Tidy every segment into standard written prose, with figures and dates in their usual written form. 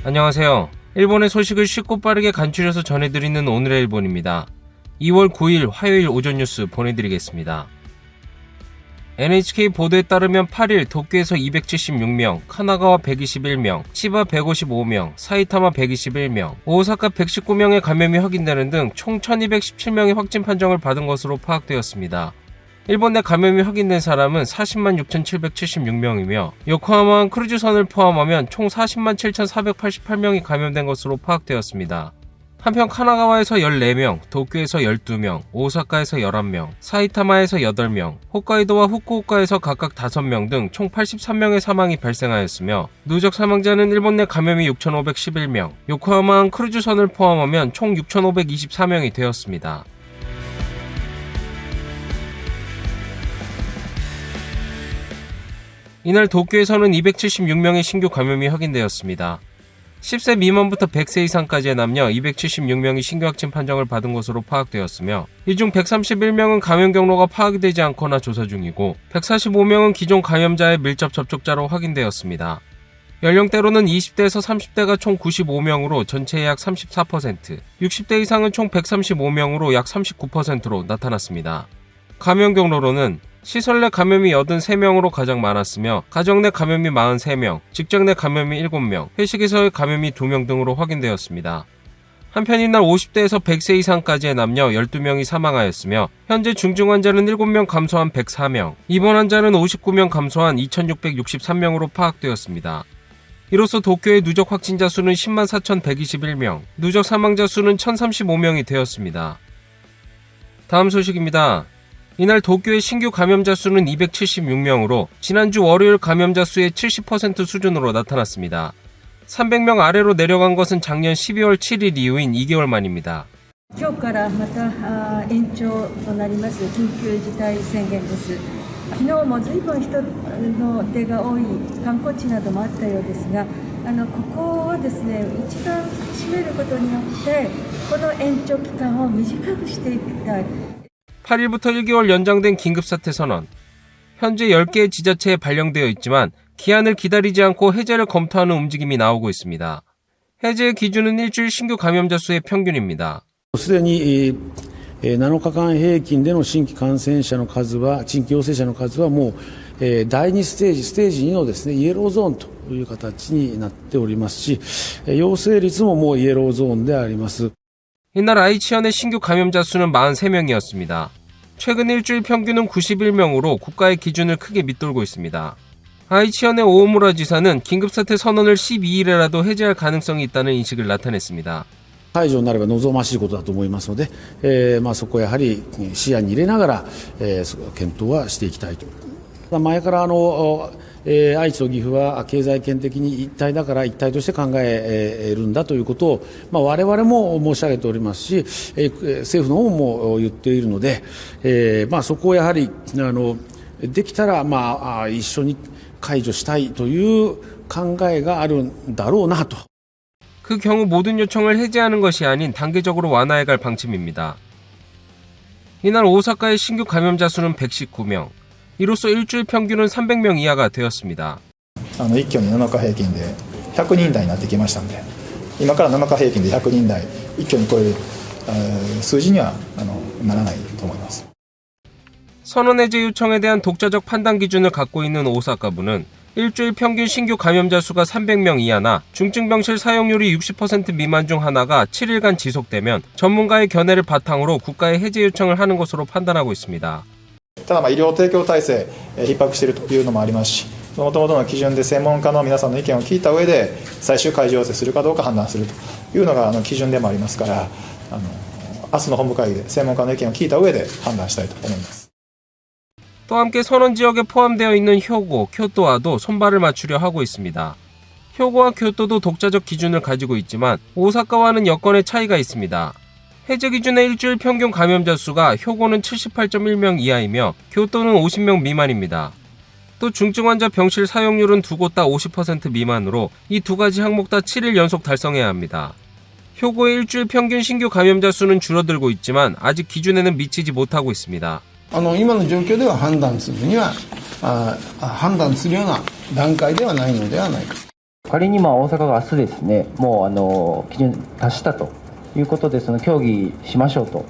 안녕하세요. 일본의 소식을 쉽고 빠르게 간추려서 전해드리는 오늘의 일본입니다. 2월 9일 화요일 오전 뉴스 보내드리겠습니다. NHK 보도에 따르면 8일 도쿄에서 276명, 카나가와 121명, 치바 155명, 사이타마 121명, 오사카 119명의 감염이 확인되는 등 총 1217명의 확진 판정을 받은 것으로 파악되었습니다. 일본 내 감염이 확인된 사람은 406만 6,776명이며 요코하마 크루즈선을 포함하면 총 400만 7,488명이 감염된 것으로 파악되었습니다. 한편 카나가와에서 14명, 도쿄에서 12명, 오사카에서 11명, 사이타마에서 8명, 홋카이도와 후쿠오카에서 각각 5명 등 총 83명의 사망이 발생하였으며 누적 사망자는 일본 내 감염이 6,511명, 요코하마 크루즈선을 포함하면 총 6,524명이 되었습니다. 이날 도쿄에서는 276명의 신규 감염이 확인되었습니다. 10세 미만부터 100세 이상까지의 남녀 276명이 신규 확진 판정을 받은 것으로 파악되었으며 이 중 131명은 감염 경로가 파악이 되지 않거나 조사 중이고 145명은 기존 감염자의 밀접 접촉자로 확인되었습니다. 연령대로는 20대에서 30대가 총 95명으로 전체의 약 34%, 60대 이상은 총 135명으로 약 39%로 나타났습니다. 감염 경로로는 시설 내 감염이 83명으로 가장 많았으며 가정 내 감염이 43명, 직장 내 감염이 7명, 회식에서의 감염이 2명 등으로 확인되었습니다. 한편 이날 50대에서 100세 이상까지의 남녀 12명이 사망하였으며 현재 중증 환자는 7명 감소한 104명, 입원 환자는 59명 감소한 2,663명으로 파악되었습니다. 이로써 도쿄의 누적 확진자 수는 10만 4,121명, 누적 사망자 수는 1,035명이 되었습니다. 다음 소식입니다. 이날 도쿄의 신규 감염자 수는 276명으로 지난주 월요일 감염자 수의 70% 수준으로 나타났습니다. 300명 아래로 내려간 것은 작년 12월 7일 이후인 2개월 만입니다. 今日からまた延長となります緊急事態宣言です。昨日も随分人の出が多い観光地などもあったようですが、ここはですね、一番締めることによってこの延長期間を短くしていきたい。 8일부터 1개월 연장된 긴급사태 선언. 현재 10개의 지자체에 발령되어 있지만 기한을 기다리지 않고 해제를 검토하는 움직임이 나오고 있습니다. 해제의 기준은 일주일 신규 감염자 수의 평균입니다. すでに7日間平均での新規感染者の数は、新規陽性者の数はもう第2ステージ2のですね、イエローゾーンという形になっておりますし、陽性率ももうイエローゾーンであります。 이날 아이치현의 신규 감염자 수는 43명이었습니다. 최근 일주일 평균은 91명으로 국가의 기준을 크게 밑돌고 있습니다. 아이치현의 오오무라 지사는 긴급사태 선언을 12일에라도 해제할 가능성이 있다는 인식을 나타냈습니다. 解除になれば望ましいことだと思いますので、そこはやはり視野に入れながら、検討はしていきたいと。前から愛知と岐阜は経済圏的に一体だから一体として考えるんだということを、我々も申し上げておりますし、政府の方も言っているので、そこをやはりできたら一緒に解除したいという考えがあるんだろうなと。 그 경우 모든 요청을 해제하는 것이 아닌 단계적으로 완화해갈 방침입니다. 이날 오사카의 신규 감염자 수는 119명, 이로써 일주일 평균은 300명 이하가 되었습니다. 一挙に7日平均で100人台になってきましたので、今から7日平均で100人台一挙に超える数字にはならないと思います。 선언 해제 요청에 대한 독자적 판단 기준을 갖고 있는 오사카부는 일주일 평균 신규 감염자 수가 300명 이하나 중증병실 사용률이 60% 미만 중 하나가 7일간 지속되면 전문가의 견해를 바탕으로 국가에 해제 요청을 하는 것으로 판단하고 있습니다. ただ医療提供体制逼迫しているというのもありますし、もともとの基準で専門家の皆さんの意見を聞いた上で最終解除要請するかどうか判断するというのが基準でもありますから、明日の本部会議で専門家の意見を聞いた上で判断したいと思います。 또 함께 선언 지역에 포함되어 있는 효고, 교토와도 손발을 맞추려 하고 있습니다. 효고와 교토도 독자적 기준을 가지고 있지만 오사카와는 여건의 차이가 있습니다. 해제 기준의 일주일 평균 감염자 수가 효고는 78.1명 이하이며 교토는 50명 미만입니다. 또 중증 환자 병실 사용률은 두 곳 다 50% 미만으로 이 두 가지 항목 다 7일 연속 달성해야 합니다. 효고의 일주일 평균 신규 감염자 수는 줄어들고 있지만 아직 기준에는 미치지 못하고 있습니다. 今の状況では判断するような段階ではないのではないか。仮に大阪が明日ですね、もう基準達したということで、その協議しましょうと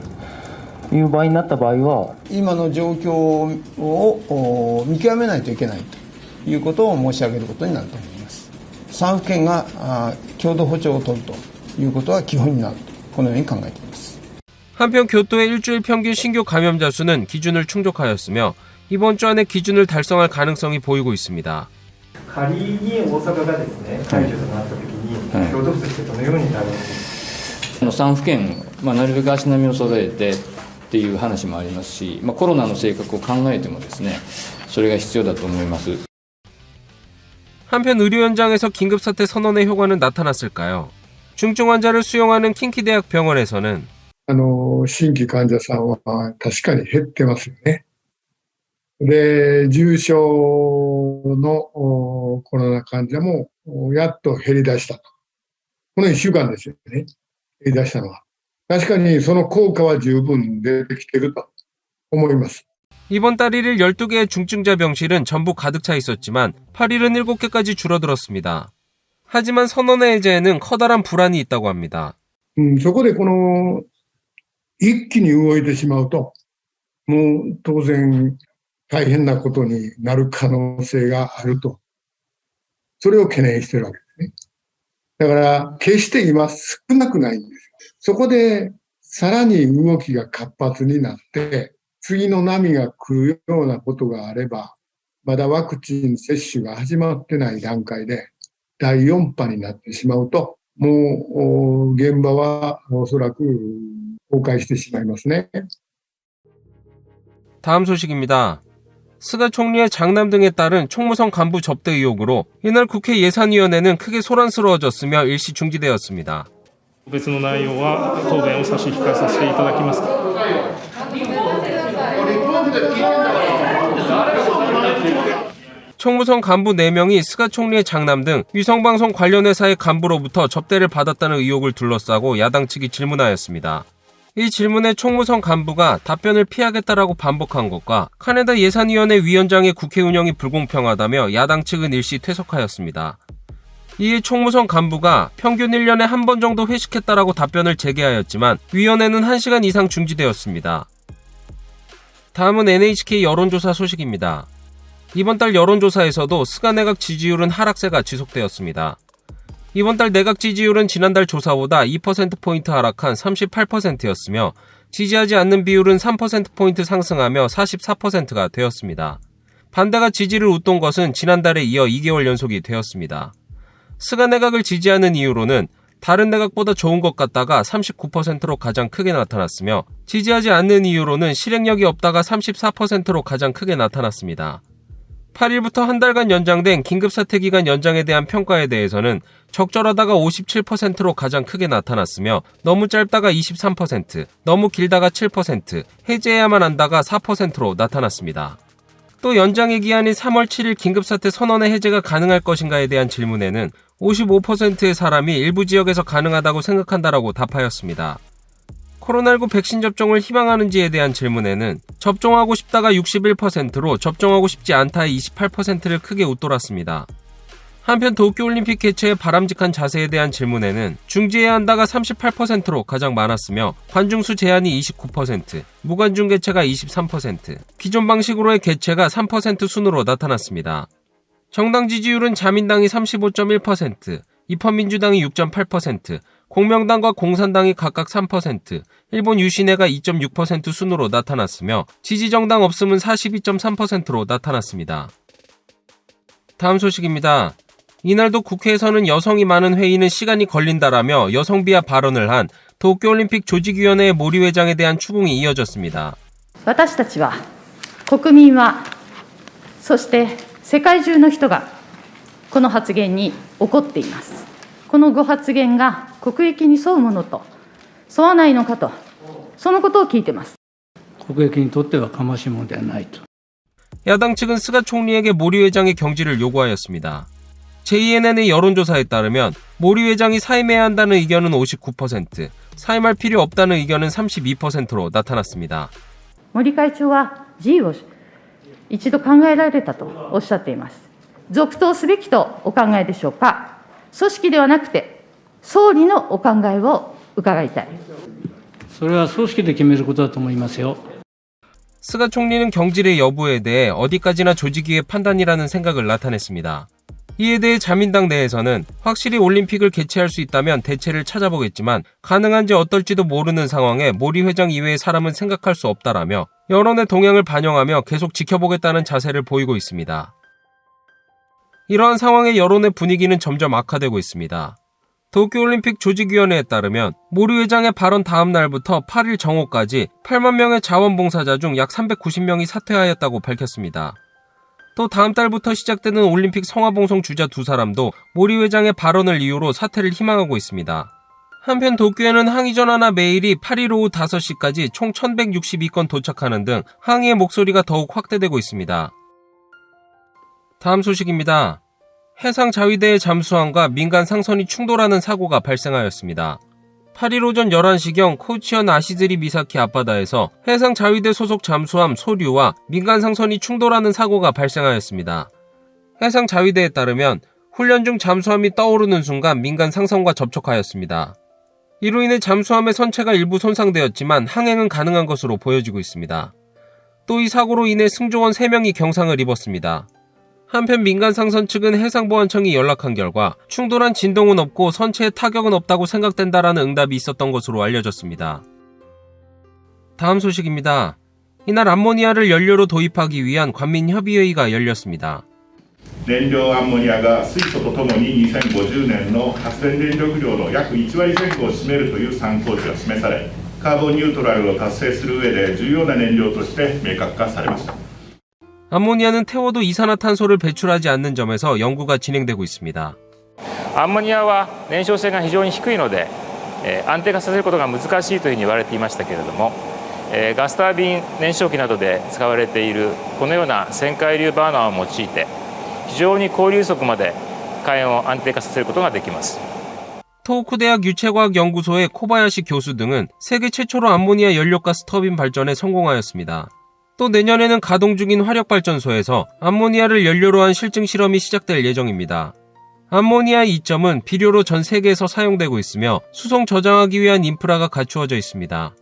いう場合になった場合は、今の状況を見極めないといけないということを申し上げることになると思います。3府県が共同歩調を取るということは基本になると、このように考えています。 한편 교토의 일주일 평균 신규 감염자 수는 기준을 충족하였으며 이번 주 안에 기준을 달성할 가능성이 보이고 있습니다. 仮に大阪がですね解除となったときに、京都府としてどのようになるんですか。3府県、なるべく足並みを揃えてっていう話もありますし、コロナの性格を考えてもですね、それが必要だと思います。 한편 의료 현장에서 긴급사태 선언의 효과는 나타났을까요? 중증 환자를 수용하는 킨키대학 병원에서는 新規患者さんは確かに減ってますよね。で、重症のコロナ患者もやっと減り出したと。この1週間ですよね。減り出したのは。確かにその効果は十分出てきていると思います。 이번 달 1일 12개의 중증자 병실은 전부 가득 차 있었지만 8일은 7개까지 줄어들었습니다. 하지만 선언의 해제에는 커다란 불안이 있다고 합니다. そこで一気に動いてしまうと、もう当然大変なことになる可能性があると。それを懸念しているわけですね。だから決して今少なくないんですよ。そこでさらに動きが活発になって、次の波が来るようなことがあれば、まだワクチン接種が始まってない段階で第4波になってしまうと、もう現場はおそらく崩壊してしまいますね。 다음 소식입니다. 스가 총리의 장남 등에 따른 총무성 간부 접대 의혹으로 이날 국회 예산위원회는 크게 소란스러워졌으며 일시 중지되었습니다. 別の内容は答弁を差し控えさせていただきます。 총무성 간부 4명이 스가 총리의 장남 등 위성방송 관련 회사의 간부로부터 접대를 받았다는 의혹을 둘러싸고 야당 측이 질문하였습니다. 이 질문에 총무성 간부가 답변을 피하겠다라고 반복한 것과 카네다 예산위원회 위원장의 국회 운영이 불공평하다며 야당 측은 일시 퇴석하였습니다. 이에 총무성 간부가 평균 1년에 한 번 정도 회식했다라고 답변을 재개하였지만 위원회는 1시간 이상 중지되었습니다. 다음은 NHK 여론조사 소식입니다. 이번 달 여론조사에서도 스가 내각 지지율은 하락세가 지속되었습니다. 이번 달 내각 지지율은 지난달 조사보다 2%포인트 하락한 38%였으며 지지하지 않는 비율은 3%포인트 상승하며 44%가 되었습니다. 반대가 지지를 웃돈 것은 지난달에 이어 2개월 연속이 되었습니다. 스가 내각을 지지하는 이유로는 다른 내각보다 좋은 것 같다가 39%로 가장 크게 나타났으며 지지하지 않는 이유로는 실행력이 없다가 34%로 가장 크게 나타났습니다. 8일부터 한 달간 연장된 긴급사태 기간 연장에 대한 평가에 대해서는 적절하다가 57%로 가장 크게 나타났으며 너무 짧다가 23%, 너무 길다가 7%, 해제해야만 한다가 4%로 나타났습니다. 또 연장의 기한인 3월 7일 긴급사태 선언의 해제가 가능할 것인가에 대한 질문에는 55%의 사람이 일부 지역에서 가능하다고 생각한다라고 답하였습니다. 코로나19 백신 접종을 희망하는지에 대한 질문에는 접종하고 싶다가 61%로 접종하고 싶지 않다의 28%를 크게 웃돌았습니다. 한편 도쿄올림픽 개최의 바람직한 자세에 대한 질문에는 중지해야 한다가 38%로 가장 많았으며 관중수 제한이 29%, 무관중 개최가 23%, 기존 방식으로의 개최가 3% 순으로 나타났습니다. 정당 지지율은 자민당이 35.1%, 입헌민주당이 6.8%, 공명당과 공산당이 각각 3%, 일본 유신회가 2.6% 순으로 나타났으며 지지정당 없음은 42.3%로 나타났습니다. 다음 소식입니다. 이날도 국회에서는 여성이 많은 회의는 시간이 걸린다라며 여성 비하 발언을 한 도쿄올림픽 조직위원회의 모리 회장에 대한 추궁이 이어졌습니다. 私たちは国民はそして世界中の人がこの発言に怒っています。このご発言が国益に沿うものと沿わないのかと、そのことを聞いています。国益にとってはかましいものではないと。 야당 측은 스가 총리에게 모리 회장의 경질을 요구하였습니다. JNN의 여론조사에 따르면 모리 회장이 사임해야 한다는 의견은 59%, 사임할 필요 없다는 의견은 32%로 나타났습니다. 森会長は辞意を一度考えられたとおっしゃっています。続投すべきとお考えでしょうか。組織ではなくて、総理のお考えを伺いたい。それは組織で決めることだと思いますよ。 스가 총리는 경질의 여부에 대해 어디까지나 조직위의 판단이라는 생각을 나타냈습니다. 이에 대해 자민당 내에서는 확실히 올림픽을 개최할 수 있다면 대체를 찾아보겠지만 가능한지 어떨지도 모르는 상황에 모리 회장 이외의 사람은 생각할 수 없다라며 여론의 동향을 반영하며 계속 지켜보겠다는 자세를 보이고 있습니다. 이러한 상황에 여론의 분위기는 점점 악화되고 있습니다. 도쿄올림픽 조직위원회에 따르면 모리 회장의 발언 다음 날부터 8일 정오까지 8만 명의 자원봉사자 중 약 390명이 사퇴하였다고 밝혔습니다. 또 다음 달부터 시작되는 올림픽 성화봉송 주자 2사람도 모리 회장의 발언을 이유로 사퇴를 희망하고 있습니다. 한편 도쿄에는 항의 전화나 메일이 8일 오후 5시까지 총 1162건 도착하는 등 항의의 목소리가 더욱 확대되고 있습니다. 다음 소식입니다. 해상자위대의 잠수함과 민간 상선이 충돌하는 사고가 발생하였습니다. 8일 오전 11시경 코치현 아시즈리 미사키 앞바다에서 해상자위대 소속 잠수함 소류와 민간 상선이 충돌하는 사고가 발생하였습니다. 해상자위대에 따르면 훈련 중 잠수함이 떠오르는 순간 민간 상선과 접촉하였습니다. 이로 인해 잠수함의 선체가 일부 손상되었지만 항행은 가능한 것으로 보여지고 있습니다. 또 이 사고로 인해 승조원 3명이 경상을 입었습니다. 한편 민간 상선 측은 해상보안청이 연락한 결과 충돌한 진동은 없고 선체에 타격은 없다고 생각된다라는 응답이 있었던 것으로 알려졌습니다. 다음 소식입니다. 이날 암모니아를 연료로 도입하기 위한 관민협의회의가 열렸습니다. 燃料アンモニアが水素とともに2050年の発電電力量の約1割前後を占めるという参考値が示され、カーボンニュートラルを達成する上で重要な燃料として明確化されました。 암모니아는 태워도 이산화탄소를 배출하지 않는 점에서 연구가 진행되고 있습니다. アンモニアは燃焼性が非常に低いので、安定化させることが難しいというふうに言われていましたけれども、ガスタービン燃焼機などで使われているこのような旋回流バーナーを用いて非常に高流速まで火炎を安定化させることができます。 토호쿠 대학 유체과학연구소의 코바야시 교수 등은 세계 최초로 암모니아 연료가스 터빈 발전에 성공하였습니다. 또 내년에는 가동 중인 화력발전소에서 암모니아를 연료로 한 실증 실험이 시작될 예정입니다. 암모니아의 이점은 비료로 전 세계에서 사용되고 있으며 수송 저장하기 위한 인프라가 갖추어져 있습니다.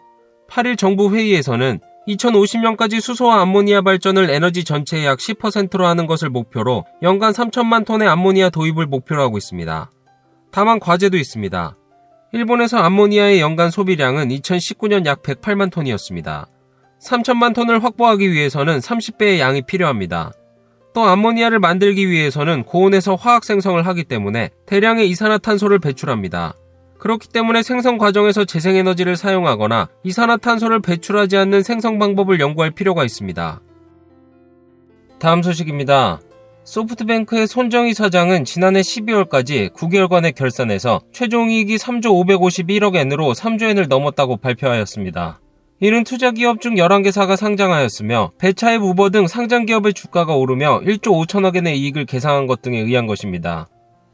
8일 정부 회의에서는 2050년까지 수소와 암모니아 발전을 에너지 전체의 약 10%로 하는 것을 목표로 연간 3천만 톤의 암모니아 도입을 목표로 하고 있습니다. 다만 과제도 있습니다. 일본에서 암모니아의 연간 소비량은 2019년 약 108만 톤이었습니다. 3천만 톤을 확보하기 위해서는 30배의 양이 필요합니다. 또 암모니아를 만들기 위해서는 고온에서 화학 생성을 하기 때문에 대량의 이산화탄소를 배출합니다. 그렇기 때문에 생성 과정에서 재생에너지를 사용하거나 이산화탄소를 배출하지 않는 생성 방법을 연구할 필요가 있습니다. 다음 소식입니다. 소프트뱅크의 손정희 사장은 지난해 12월까지 9개월간의 결산에서 최종이익이 3조 551억 엔으로 3조 엔을 넘었다고 발표하였습니다. 이는 투자기업 중 11개사가 상장하였으며 배차앱 우버 등 상장기업의 주가가 오르며 1조 5천억 엔의 이익을 계상한 것 등에 의한 것입니다.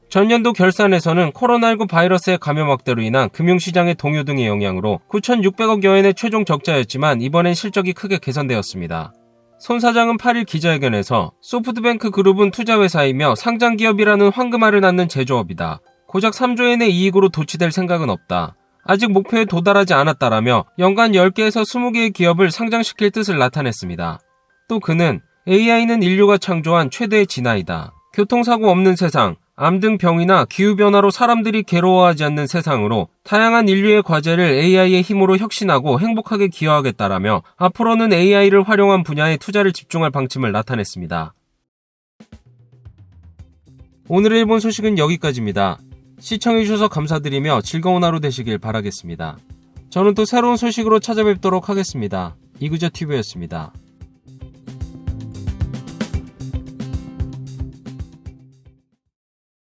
전년도 결산에서는 코로나19 바이러스의 감염 확대로 인한 금융시장의 동요 등의 영향으로 9,600억 엔의 최종 적자였지만 이번엔 실적이 크게 개선되었습니다. 손 사장은 8일 기자회견에서 소프트뱅크 그룹은 투자회사이며 상장기업이라는 황금알을 낳는 제조업이다. 고작 3조 엔의 이익으로 도취될 생각은 없다. 아직 목표에 도달하지 않았다라며 연간 10개에서 20개의 기업을 상장시킬 뜻을 나타냈습니다. 또 그는 AI는 인류가 창조한 최대의 진화이다. 교통사고 없는 세상, 암 등 병이나 기후변화로 사람들이 괴로워하지 않는 세상으로 다양한 인류의 과제를 AI의 힘으로 혁신하고 행복하게 기여하겠다라며 앞으로는 AI를 활용한 분야에 투자를 집중할 방침을 나타냈습니다. 오늘의 일본 소식은 여기까지입니다. 시청해주셔서 감사드리며 즐거운 하루 되시길 바라겠습니다. 저는 또 새로운 소식으로 찾아뵙도록 하겠습니다. 이그저TV였습니다.